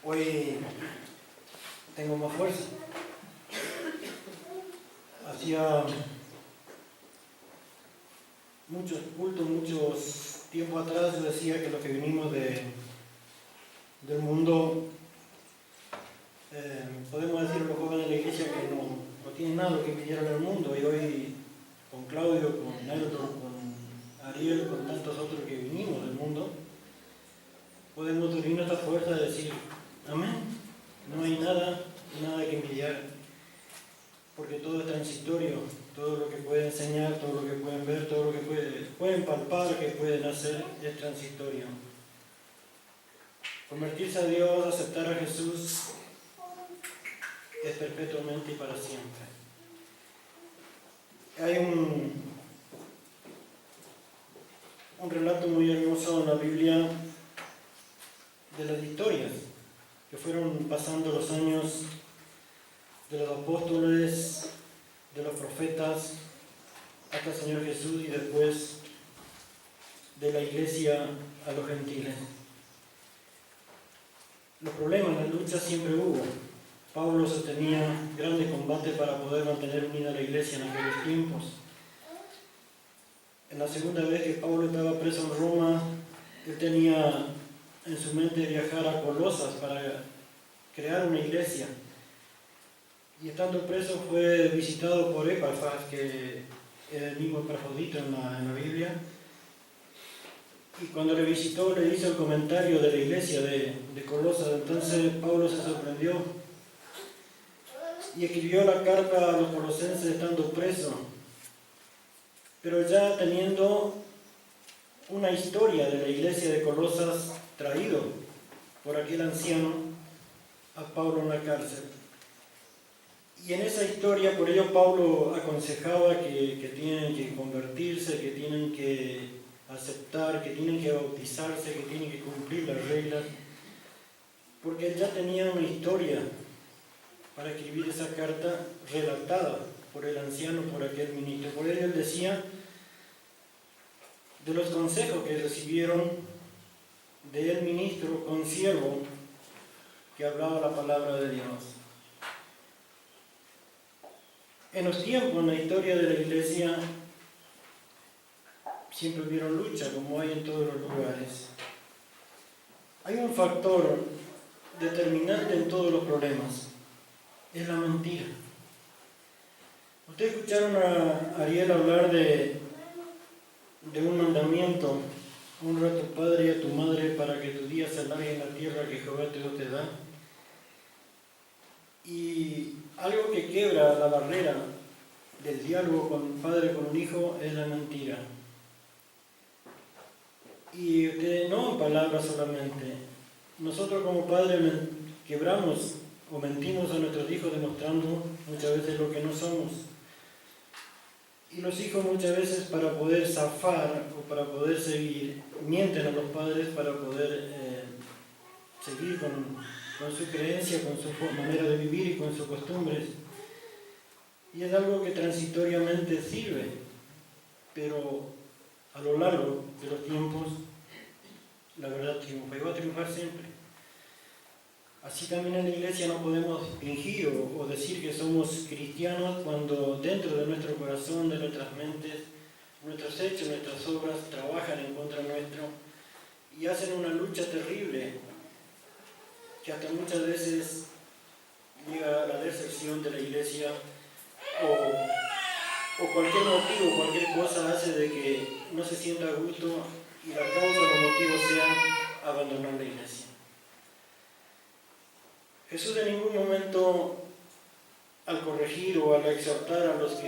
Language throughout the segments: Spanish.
Hoy tengo más fuerza. Hacía muchos cultos, muchos tiempos atrás, yo decía que los que vinimos del mundo, podemos decir a los jóvenes de la iglesia que no tienen nada que envidiar al mundo, y hoy con Claudio, con Nelton, con Ariel, con tantos otros que vinimos del mundo, podemos unir nuestra fuerza de decir amén. No hay nada que envidiar, porque todo es transitorio. Todo lo que pueden enseñar, todo lo que pueden ver, todo lo que pueden palpar, que pueden hacer, es transitorio. Convertirse a Dios, aceptar a Jesús, es perpetuamente y para siempre. Hay un relato muy hermoso en la Biblia de las historias que fueron pasando los años de los apóstoles, de los profetas, hasta el Señor Jesús y después de la iglesia a los gentiles. Los problemas, las luchas siempre hubo. Pablo sostenía grandes combates para poder mantener unida la iglesia en aquellos tiempos. En la segunda vez que Pablo estaba preso en Roma, él tenía en su mente viajar a Colosas para crear una iglesia. Y estando preso fue visitado por Epafras, que era el mismo Epafrodito en la Biblia. Y cuando le visitó le hizo el comentario de la iglesia de Colosas. Entonces Pablo se sorprendió y escribió la carta a los colosenses estando preso, pero ya teniendo una historia de la iglesia de Colosas traído por aquel anciano a Pablo en la cárcel. Y en esa historia, por ello Pablo aconsejaba que tienen que convertirse, que tienen que aceptar, que tienen que bautizarse, que tienen que cumplir las reglas, porque él ya tenía una historia para escribir esa carta relatada por el anciano, por aquel ministro. Por ello él decía de los consejos que recibieron del ministro consiervo que hablaba la palabra de Dios. En los tiempos, en la historia de la iglesia, siempre hubieron lucha, como hay en todos los lugares. Hay un factor determinante en todos los problemas, es la mentira. Ustedes escucharon a Ariel hablar de un mandamiento: honra a tu padre y a tu madre para que tus días se alarguen en la tierra que Jehová tu Dios te da. Y algo que quiebra la barrera del diálogo con un padre, con un hijo, es la mentira. Y no en palabras solamente. Nosotros como padres quebramos o mentimos a nuestros hijos demostrando muchas veces lo que no somos. Y los hijos muchas veces, para poder zafar o para poder seguir, mienten a los padres para poder seguir con su creencia, con su manera de vivir y con sus costumbres. Y es algo que transitoriamente sirve, pero a lo largo de los tiempos la verdad triunfa y va a triunfar siempre. Así también en la iglesia no podemos fingir o decir que somos cristianos cuando dentro de nuestro corazón, de nuestras mentes, nuestros hechos, nuestras obras trabajan en contra nuestro y hacen una lucha terrible que hasta muchas veces llega a la deserción de la iglesia o cualquier motivo, cualquier cosa hace de que no se sienta a gusto y la causa o los motivos sean abandonar la iglesia. Jesús en ningún momento, al corregir o al exhortar a los que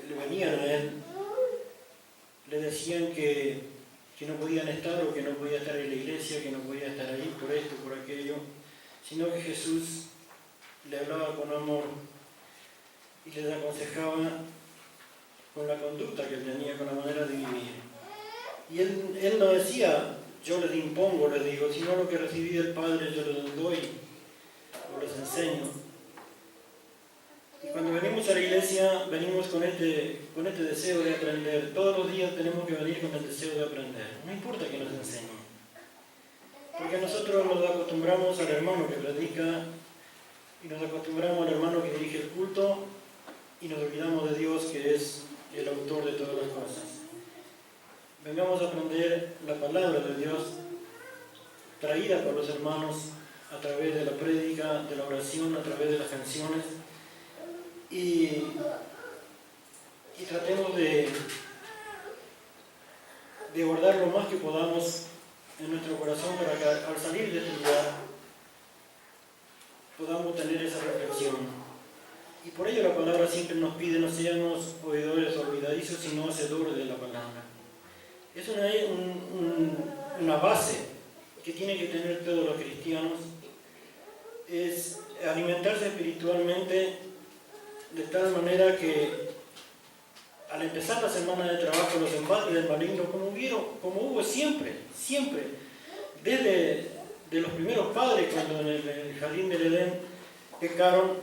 le venían a él, le decían que no podían estar o que no podía estar en la iglesia, que no podía estar ahí por esto, por aquello, sino que Jesús le hablaba con amor y les aconsejaba con la conducta que él tenía, con la manera de vivir. Y él no decía, yo les impongo, les digo, sino lo que recibí del Padre yo les doy o les enseño. Y cuando venimos a la iglesia, venimos con este deseo de aprender. Todos los días tenemos que venir con el deseo de aprender. No importa que nos enseñen. Porque nosotros nos acostumbramos al hermano que predica y nos acostumbramos al hermano que dirige el culto y nos olvidamos de Dios, que es el autor de todas las cosas. Vengamos a aprender la palabra de Dios traída por los hermanos a través de la prédica, de la oración, a través de las canciones, y tratemos de guardar lo más que podamos en nuestro corazón para que al salir de este lugar podamos tener esa reflexión. Y por ello la palabra siempre nos pide: no seamos oidores olvidadizos, sino hacedores de la palabra. Es una base que tienen que tener todos los cristianos, es alimentarse espiritualmente de tal manera que al empezar la semana de trabajo los embates del maligno, como hubo siempre, desde de los primeros padres cuando en el jardín del Edén pecaron,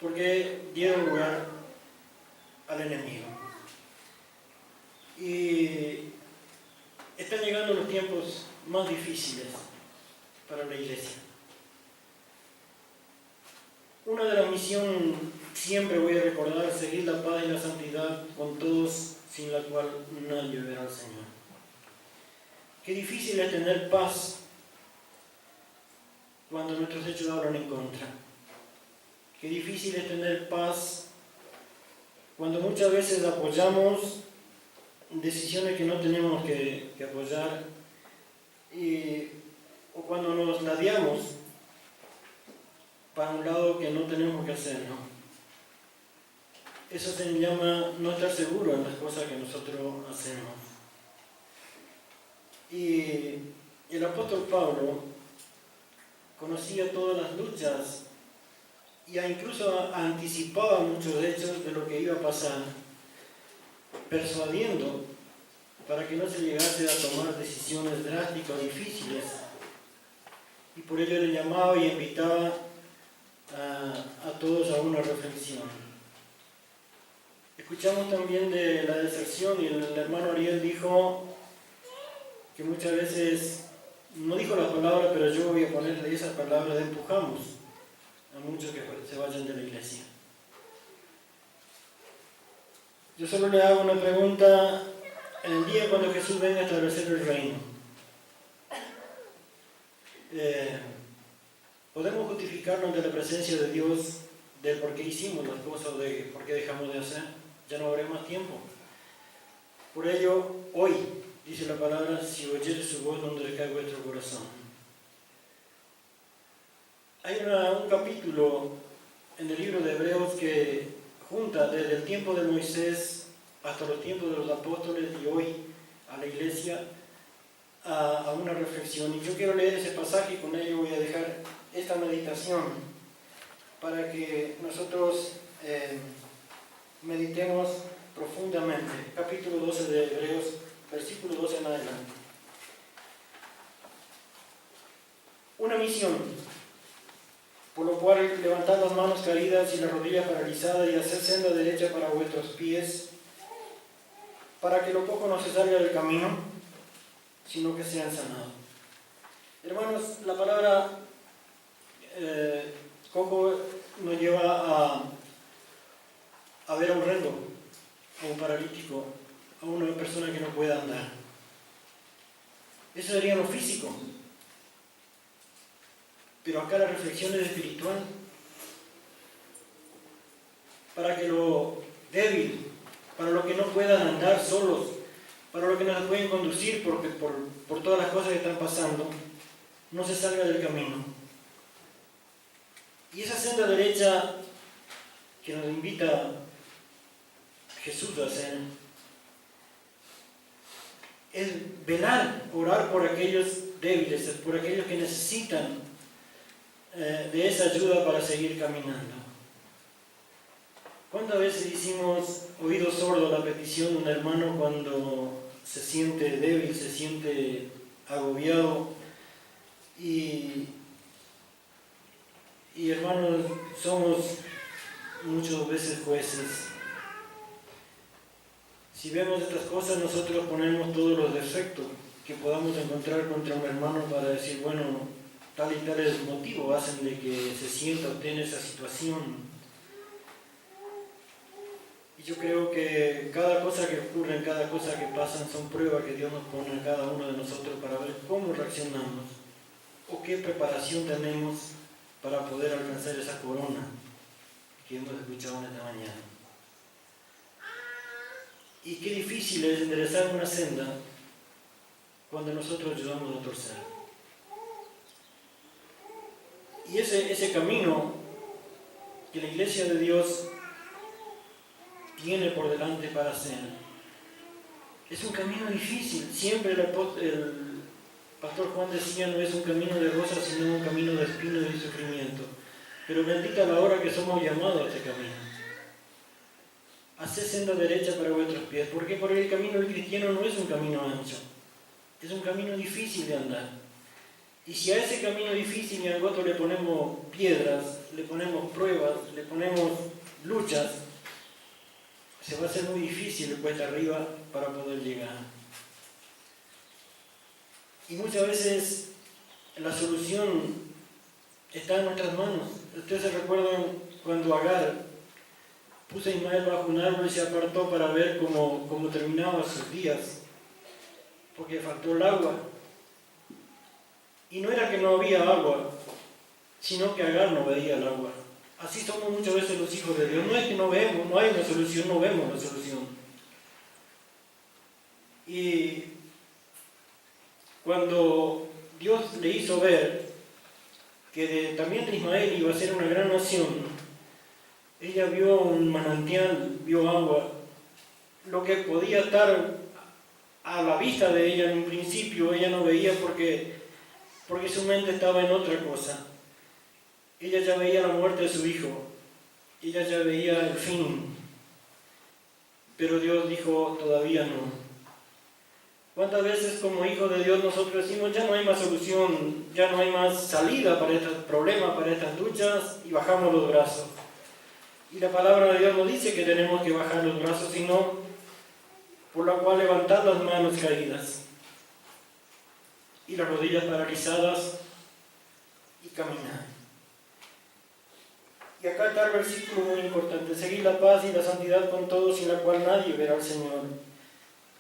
porque dieron lugar al enemigo. Y están llegando los tiempos más difíciles para la iglesia. Una de las misiones, siempre voy a recordar, seguir la paz y la santidad con todos, sin la cual nadie verá al Señor. Qué difícil es tener paz cuando nuestros hechos hablan en contra. Qué difícil es tener paz cuando muchas veces apoyamos decisiones que no tenemos que apoyar, o cuando nos ladeamos para un lado que no tenemos que hacer, ¿no? Eso se llama no estar seguro en las cosas que nosotros hacemos. Y el apóstol Pablo conocía todas las luchas y incluso anticipaba muchos hechos de lo que iba a pasar, persuadiendo para que no se llegase a tomar decisiones drásticas o difíciles. Y por ello le llamaba y invitaba a todos a una reflexión. Escuchamos también de la deserción, y el hermano Ariel dijo que muchas veces, no dijo la palabra, pero yo voy a ponerle esas palabras: empujamos a muchos que se vayan de la iglesia. Yo solo le hago una pregunta: en el día cuando Jesús venga a establecer el reino, ¿podemos justificarnos ante la presencia de Dios del por qué hicimos las cosas o de por qué dejamos de hacer? Ya no habrá más tiempo. Por ello, hoy, dice la palabra, si oyeres su voz, no endurezcáis vuestro corazón. Hay un capítulo en el libro de Hebreos que junta desde el tiempo de Moisés hasta los tiempos de los apóstoles y hoy a la iglesia a una reflexión. Y yo quiero leer ese pasaje y con ello voy a dejar esta meditación para que nosotros meditemos profundamente. Capítulo 12 de Hebreos, versículo 12 en adelante. Una misión, por lo cual levantad las manos caídas y las rodillas paralizadas y haced senda derecha para vuestros pies, para que lo poco no se salga del camino, sino que sean sanados. Hermanos, la palabra cojo nos lleva a ver a un rengo, a un paralítico, a una persona que no puede andar. Eso sería lo físico. Pero acá la reflexión es espiritual. Para que lo débil, para los que no puedan andar solos, para los que no se pueden conducir por todas las cosas que están pasando, no se salga del camino. Y esa senda derecha que nos invita Jesús a hacer es velar, orar por aquellos débiles, por aquellos que necesitan de esa ayuda para seguir caminando. ¿Cuántas veces hicimos oído sordo a la petición de un hermano cuando se siente débil, se siente agobiado? Y hermanos, somos muchas veces jueces. Si vemos estas cosas, nosotros ponemos todos los defectos que podamos encontrar contra un hermano para decir, bueno, tal y tales motivos hacen de que se sienta usted en esa situación. Y yo creo que cada cosa que ocurre, cada cosa que pasa son pruebas que Dios nos pone a cada uno de nosotros para ver cómo reaccionamos o qué preparación tenemos para poder alcanzar esa corona que hemos escuchado en esta mañana. Y qué difícil es enderezar una senda cuando nosotros ayudamos a torcer. Y ese camino que la Iglesia de Dios tiene por delante para hacer es un camino difícil. Siempre el pastor Juan decía, no es un camino de rosas, sino un camino de espinos y sufrimiento. Pero bendita la hora que somos llamados a este camino. Haced senda derecha para vuestros pies. ¿Por qué? Porque el camino del cristiano no es un camino ancho. Es un camino difícil de andar. Y si a ese camino difícil y angosto le ponemos piedras, le ponemos pruebas, le ponemos luchas, se va a hacer muy difícil cuesta arriba para poder llegar. Y muchas veces la solución está en nuestras manos. Ustedes se recuerdan cuando Agar puso a Ismael bajo un árbol y se apartó para ver cómo terminaban sus días, porque faltó el agua. Y no era que no había agua, sino que Agar no veía el agua. Así somos muchas veces los hijos de Dios. No es que no vemos, no hay una solución, no vemos la solución. Y cuando Dios le hizo ver que también de Ismael iba a ser una gran nación, ella vio un manantial, vio agua, lo que podía estar a la vista de ella en un principio, ella no veía porque su mente estaba en otra cosa. Ella ya veía la muerte de su hijo, ella ya veía el fin, pero Dios dijo, todavía no. ¿Cuántas veces como hijos de Dios nosotros decimos, ya no hay más solución, ya no hay más salida para estos problemas, para estas luchas, y bajamos los brazos? Y la palabra de Dios no dice que tenemos que bajar los brazos, sino por la cual levantar las manos caídas y las rodillas paralizadas y caminar. Y acá está el versículo muy importante: seguid la paz y la santidad con todos, sin la cual nadie verá al Señor.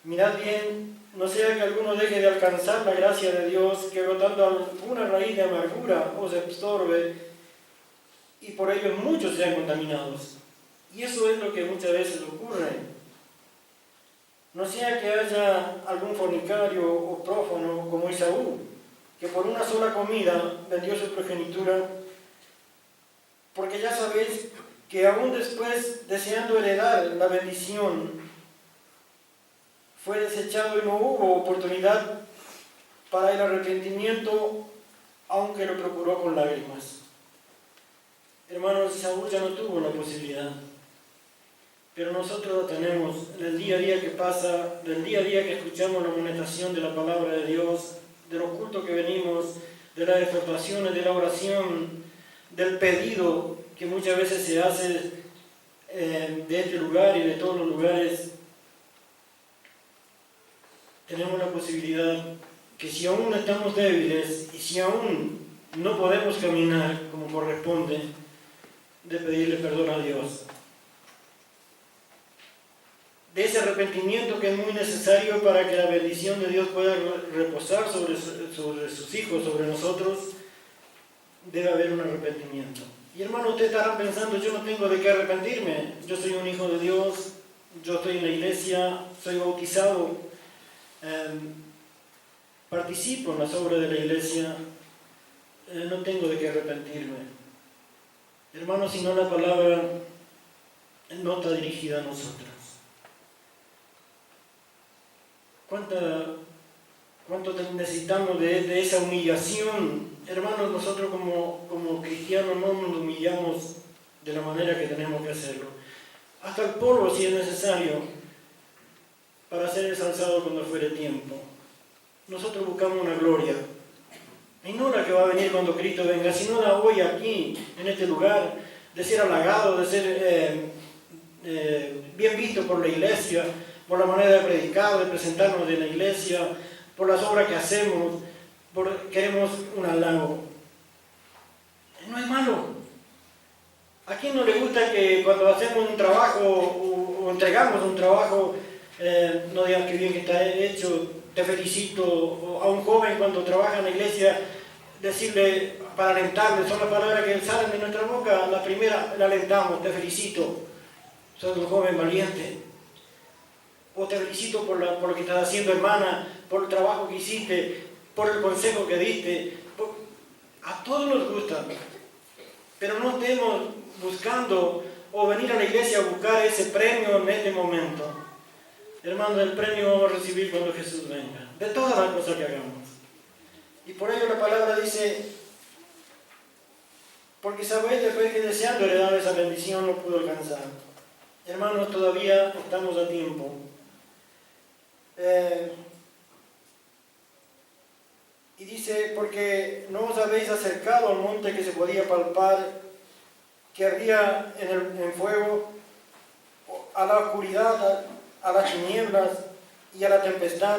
Mirad bien, no sea que alguno deje de alcanzar la gracia de Dios, que brotando alguna raíz de amargura os estorbe, y por ello muchos sean contaminados. Y eso es lo que muchas veces ocurre. No sea que haya algún fornicario o prófano como Esaú, que por una sola comida vendió su progenitura, porque ya sabéis que aún después, deseando heredar la bendición, fue desechado y no hubo oportunidad para el arrepentimiento, aunque lo procuró con lágrimas. Hermanos, Saúl ya no tuvo la posibilidad, pero nosotros la tenemos en el día a día que pasa, del día a día que escuchamos la amonestación de la palabra de Dios, de los cultos que venimos, de las exhortaciones, de la oración, del pedido que muchas veces se hace de este lugar y de todos los lugares. Tenemos la posibilidad que si aún estamos débiles y si aún no podemos caminar como corresponde, de pedirle perdón a Dios. De ese arrepentimiento que es muy necesario para que la bendición de Dios pueda reposar sobre sus hijos, sobre nosotros, debe haber un arrepentimiento. Y hermano, ustedes estarán pensando, yo no tengo de qué arrepentirme, yo soy un hijo de Dios, yo estoy en la iglesia, soy bautizado, participo en las obras de la iglesia, no tengo de qué arrepentirme. Hermano, si no, la palabra no está dirigida a nosotros. ¿Cuánto necesitamos de esa humillación? Hermanos, nosotros como cristianos no nos humillamos de la manera que tenemos que hacerlo. Hasta el polvo, si es necesario, para ser ensalzado cuando fuere tiempo. Nosotros buscamos una gloria, y no la que va a venir cuando Cristo venga, sino la hoy aquí, en este lugar, de ser halagado, de ser bien visto por la iglesia, por la manera de predicar, de presentarnos de la iglesia, por las obras que hacemos, queremos un halago. No es malo. ¿A quién no le gusta que cuando hacemos un trabajo o entregamos un trabajo, no digan que bien que está hecho, te felicito? O a un joven cuando trabaja en la iglesia, decirle, para alentarle, son las palabras que salen de nuestra boca, la primera la alentamos, te felicito, sos un joven valiente. O te felicito por lo que estás haciendo, hermana, por el trabajo que hiciste, por el consejo que diste. A todos nos gusta, pero no estemos buscando o venir a la iglesia a buscar ese premio en este momento. Hermano, el premio vamos a recibir cuando Jesús venga, de todas las cosas que hagamos. Y por ello la palabra dice, porque sabéis después que deseando heredar esa bendición no pudo alcanzar. Hermanos, todavía estamos a tiempo. Y dice, porque no os habéis acercado al monte que se podía palpar, que ardía en fuego, a la oscuridad, a las tinieblas y a la tempestad,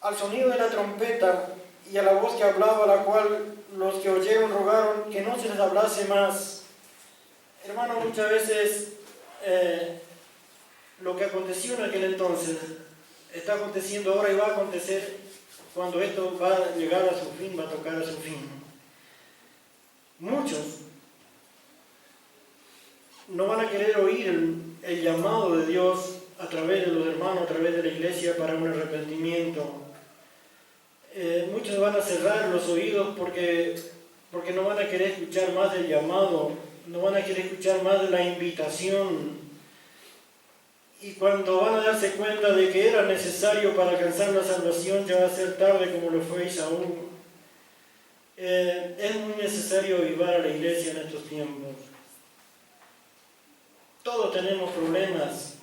al sonido de la trompeta y a la voz que hablaba, la cual los que oyeron rogaron que no se les hablase más. Hermano, muchas veces lo que aconteció en aquel entonces está aconteciendo ahora y va a acontecer cuando esto va a llegar a su fin, va a tocar a su fin. Muchos no van a querer oír el llamado de Dios a través de los hermanos, a través de la iglesia para un arrepentimiento. Muchos van a cerrar los oídos porque no van a querer escuchar más del llamado, no van a querer escuchar más de la invitación. Y cuando van a darse cuenta de que era necesario para alcanzar la salvación, ya va a ser tarde como lo fue Esaú. Es muy necesario avivar a la iglesia en estos tiempos. Todos tenemos problemas,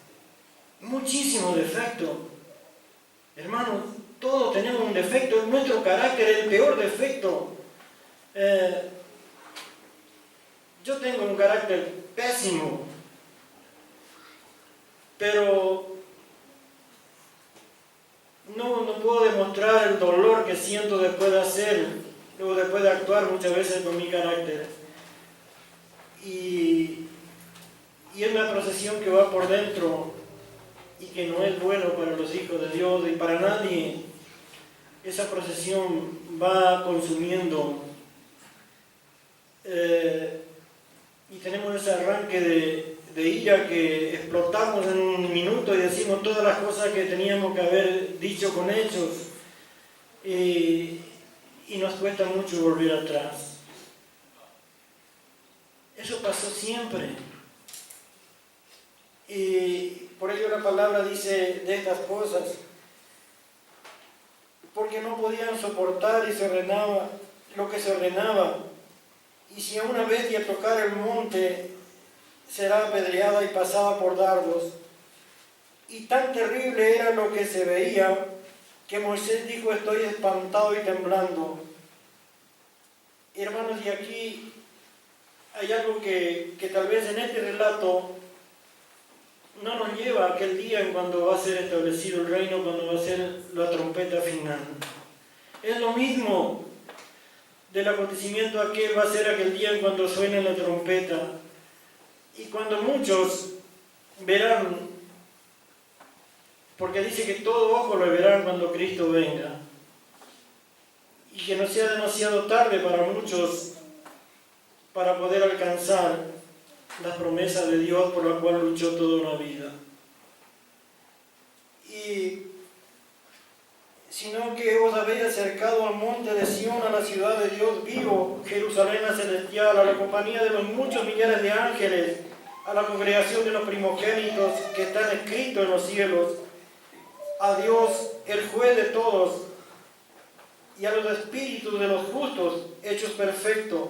muchísimos defectos. Hermanos, todos tenemos un defecto. Nuestro carácter es el peor defecto. Yo tengo un carácter pésimo, pero no puedo demostrar el dolor que siento después de hacer o después de actuar muchas veces con mi carácter. Y es una procesión que va por dentro y que no es bueno para los hijos de Dios y para nadie. Esa procesión va consumiendo y tenemos ese arranque de ira que explotamos en un minuto y decimos todas las cosas que teníamos que haber dicho con hechos y nos cuesta mucho volver atrás. Eso pasó siempre. Y por ello la palabra dice de estas cosas, porque no podían soportar y se ordenaba lo que se ordenaba, y si a una bestia tocara el monte, será apedreada y pasada por dardos. Y tan terrible era lo que se veía, que Moisés dijo, estoy espantado y temblando. Hermanos, y aquí hay algo que tal vez en este relato no nos lleva a aquel día en cuando va a ser establecido el reino, cuando va a ser la trompeta final. Es lo mismo del acontecimiento aquel, va a ser aquel día en cuando suene la trompeta. Y cuando muchos verán, porque dice que todo ojo lo verán cuando Cristo venga. Y que no sea demasiado tarde para muchos para poder alcanzar las promesas de Dios por la cual luchó toda una vida. Sino que os habéis acercado al monte de Sión, a la ciudad de Dios vivo, Jerusalén celestial, a la compañía de los muchos millares de ángeles, a la congregación de los primogénitos que están escritos en los cielos, a Dios, el juez de todos, y a los espíritus de los justos hechos perfectos,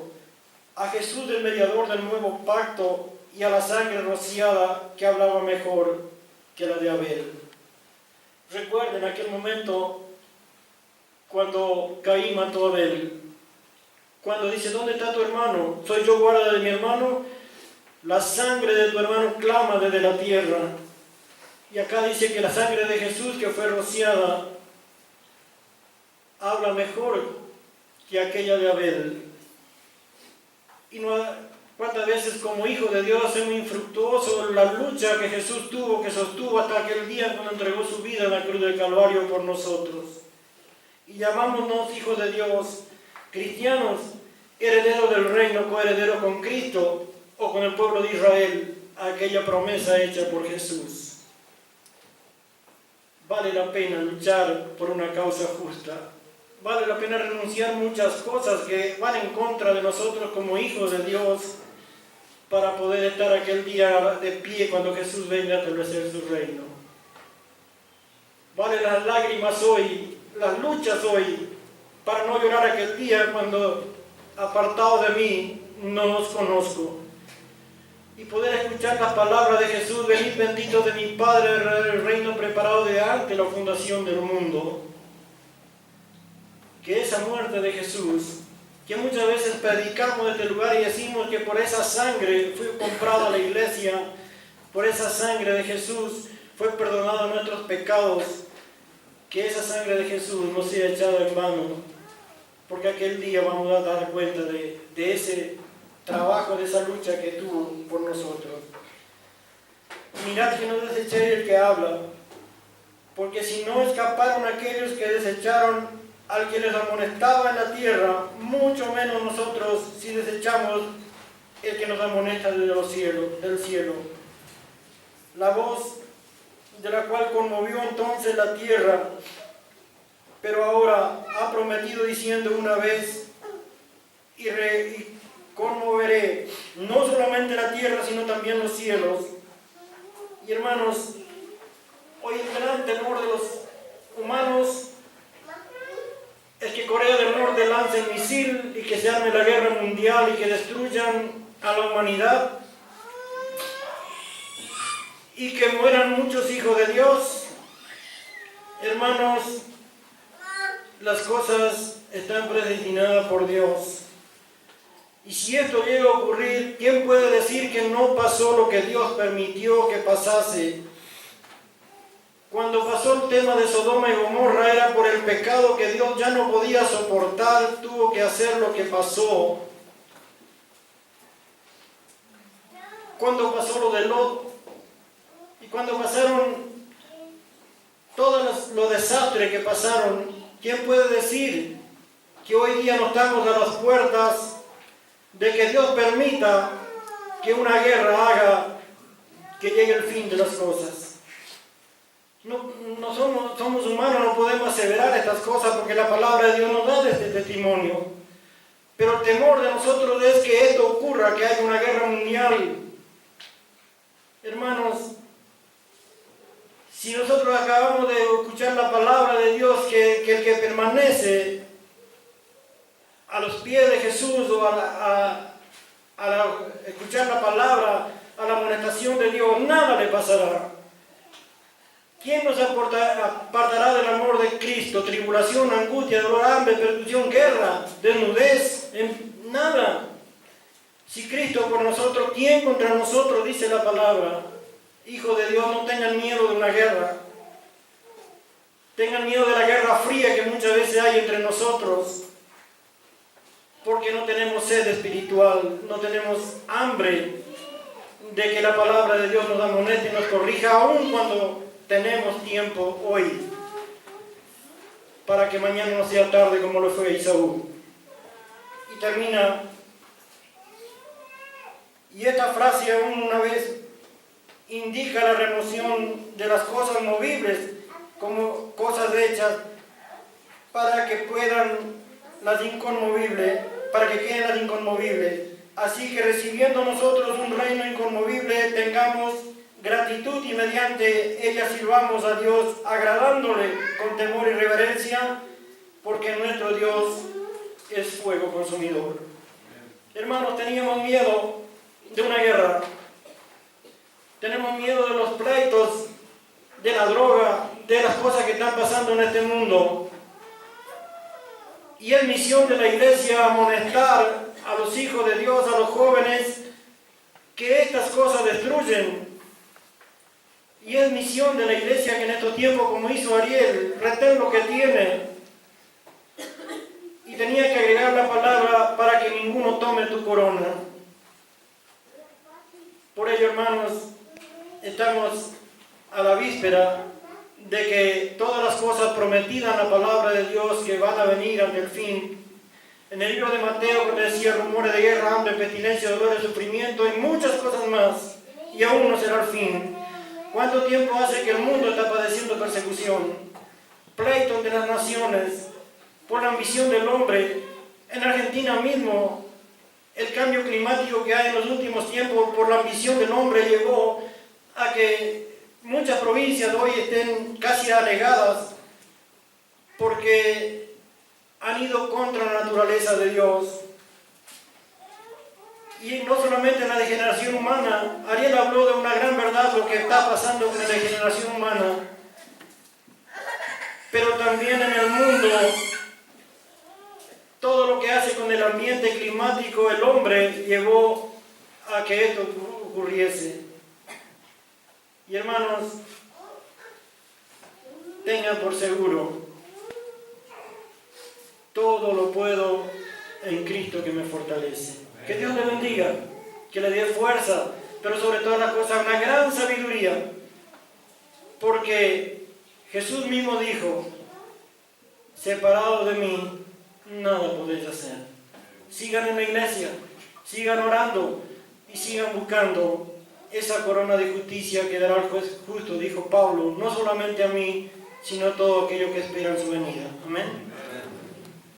a Jesús el mediador del nuevo pacto y a la sangre rociada que hablaba mejor que la de Abel. Recuerden aquel momento cuando Caín mató a Abel, cuando dice, ¿dónde está tu hermano? ¿Soy yo guarda de mi hermano? La sangre de tu hermano clama desde la tierra. Y acá dice que la sangre de Jesús que fue rociada habla mejor que aquella de Abel. Y cuántas veces como hijo de Dios es muy infructuoso la lucha que Jesús tuvo, que sostuvo hasta aquel día cuando entregó su vida en la cruz del Calvario por nosotros. Y llamámonos hijos de Dios, cristianos, herederos del reino, coherederos con Cristo o con el pueblo de Israel, aquella promesa hecha por Jesús. Vale la pena luchar por una causa justa. Vale la pena renunciar muchas cosas que van en contra de nosotros como hijos de Dios para poder estar aquel día de pie cuando Jesús venga a establecer su reino. Vale las lágrimas hoy, las luchas hoy, para no llorar aquel día cuando, apartado de mí, no os conozco. Y poder escuchar las palabras de Jesús: venid benditos de mi Padre, el reino preparado de antes de la fundación del mundo. Que esa muerte de Jesús, que muchas veces predicamos de este lugar y decimos que por esa sangre fue comprada la iglesia, por esa sangre de Jesús fue perdonado nuestros pecados, que esa sangre de Jesús no sea echada en vano, porque aquel día vamos a dar cuenta de ese trabajo, de esa lucha que tuvo por nosotros. Mirad que no desechéis el que habla, porque si no escaparon aquellos que desecharon al que les amonestaba en la tierra, mucho menos nosotros si desechamos el que nos amonesta del cielo. La voz de la cual conmovió entonces la tierra, pero ahora ha prometido diciendo una vez, y conmoveré no solamente la tierra, sino también los cielos. Y hermanos, hoy el gran temor de los humanos es que Corea del Norte lance el misil y que se arme la guerra mundial y que destruyan a la humanidad y que mueran muchos hijos de Dios. Hermanos, las cosas están predestinadas por Dios. Y si esto llega a ocurrir, ¿quién puede decir que no pasó lo que Dios permitió que pasase? Cuando pasó el tema de Sodoma y Gomorra era por el pecado que Dios ya no podía soportar, tuvo que hacer lo que pasó. Cuando pasó lo de Lot y cuando pasaron todos los desastres que pasaron, ¿quién puede decir que hoy día no estamos a las puertas de que Dios permita que una guerra haga que llegue el fin de las cosas? No somos humanos, no podemos aseverar estas cosas porque la palabra de Dios nos da este testimonio. Pero el temor de nosotros es que esto ocurra, que haya una guerra mundial. Hermanos, si nosotros acabamos de escuchar la palabra de Dios, que el que permanece a los pies de Jesús o escuchar la palabra, a la amonestación de Dios, nada le pasará. ¿Quién nos apartará del amor de Cristo? Tribulación, angustia, dolor, hambre, persecución, guerra, desnudez, nada. Si Cristo por nosotros, ¿quién contra nosotros? Dice la palabra. Hijo de Dios, no tengan miedo de una guerra. Tengan miedo de la guerra fría que muchas veces hay entre nosotros. Porque no tenemos sed espiritual, no tenemos hambre de que la palabra de Dios nos amoneste y nos corrija, aun cuando tenemos tiempo hoy, para que mañana no sea tarde como lo fue Esaú. Y termina, y esta frase aún una vez indica la remoción de las cosas movibles como cosas hechas para que puedan las inconmovibles, para que queden las inconmovibles. Así que recibiendo nosotros un reino inconmovible, tengamos gratitud y mediante ella sirvamos a Dios, agradándole con temor y reverencia, porque nuestro Dios es fuego consumidor. Hermanos, teníamos miedo de una guerra, tenemos miedo de los pleitos, de la droga, de las cosas que están pasando en este mundo. Y es misión de la iglesia amonestar a los hijos de Dios, a los jóvenes, que estas cosas destruyen. Y es misión de la iglesia que en estos tiempos, como hizo Ariel, retén lo que tiene. Y tenía que agregar la palabra para que ninguno tome tu corona. Por ello, hermanos, estamos a la víspera de que todas las cosas prometidas en la palabra de Dios que van a venir ante el fin. En el libro de Mateo, cuando decía rumores de guerra, hambre, pestilencia, dolor, sufrimiento y muchas cosas más, y aún no será el fin. ¿Cuánto tiempo hace que el mundo está padeciendo persecución? Pleito entre las naciones, por la ambición del hombre. En Argentina mismo, el cambio climático que hay en los últimos tiempos por la ambición del hombre llevó a que muchas provincias hoy estén casi anegadas porque han ido contra la naturaleza de Dios. Y no solamente en la degeneración humana, Ariel habló de una gran verdad, lo que está pasando con la degeneración humana, pero también en el mundo, todo lo que hace con el ambiente climático, el hombre llevó a que esto ocurriese. Y hermanos, tengan por seguro, todo lo puedo en Cristo que me fortalece. Que Dios le bendiga, que le dé fuerza, pero sobre todas las cosas una gran sabiduría, porque Jesús mismo dijo, separado de mí, nada podéis hacer. Sigan en la iglesia, sigan orando y sigan buscando esa corona de justicia que dará el juez justo, dijo Pablo, no solamente a mí, sino a todos aquellos que esperan su venida. Amén.